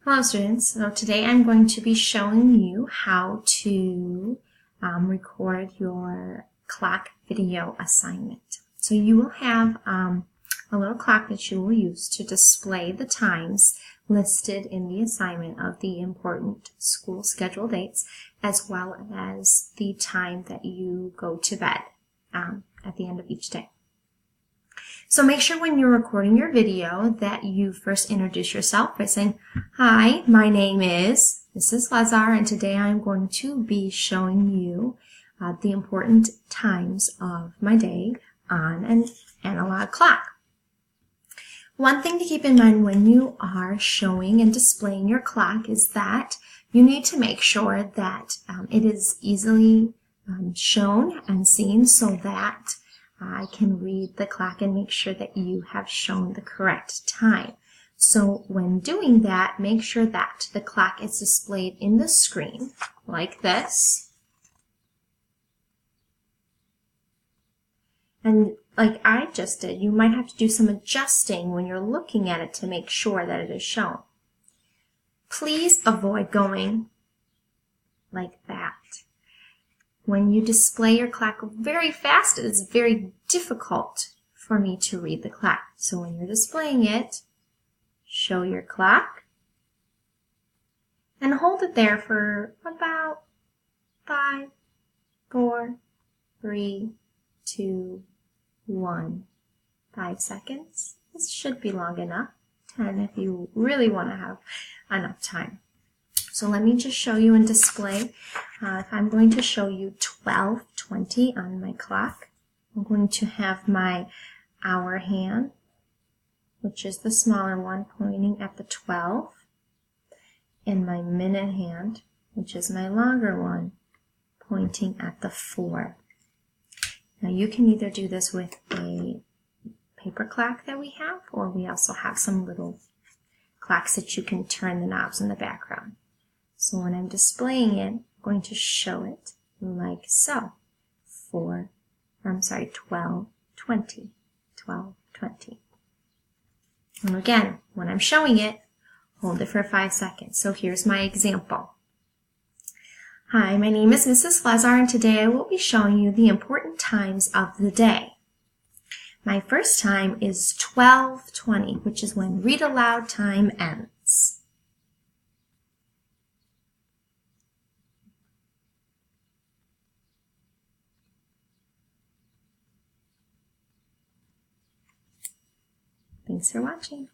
Hello students, so today I'm going to be showing you how to record your clock video assignment. So you will have a little clock that you will use to display the times listed in the assignment of the important school schedule dates, as well as the time that you go to bed at the end of each day. So make sure when you're recording your video that you first introduce yourself by saying, "Hi, my name is Mrs. Lazar, and today I'm going to be showing you the important times of my day on an analog clock." One thing to keep in mind when you are showing and displaying your clock is that you need to make sure that it is easily shown and seen so that I can read the clock and make sure that you have shown the correct time. So when doing that, make sure that the clock is displayed in the screen like this. And like I just did, you might have to do some adjusting when you're looking at it to make sure that it is shown. Please avoid going like that. When you display your clock very fast, it is very difficult for me to read the clock. So when you're displaying it, show your clock and hold it there for about 5, 4, 3, 2, 1. 5 seconds. This should be long enough. 10 if you really want to have enough time. So let me just show you and display. If I'm going to show you 12:20 on my clock, I'm going to have my hour hand, which is the smaller one, pointing at the 12, and my minute hand, which is my longer one, pointing at the 4. Now you can either do this with a paper clock that we have, or we also have some little clocks that you can turn the knobs in the background. So when I'm displaying it, I'm going to show it like so. 12:20. 12:20. And again, when I'm showing it, hold it for 5 seconds. So here's my example. Hi, my name is Mrs. Lazar, and today I will be showing you the important times of the day. My first time is 12:20, which is when read aloud time ends. Thanks for watching.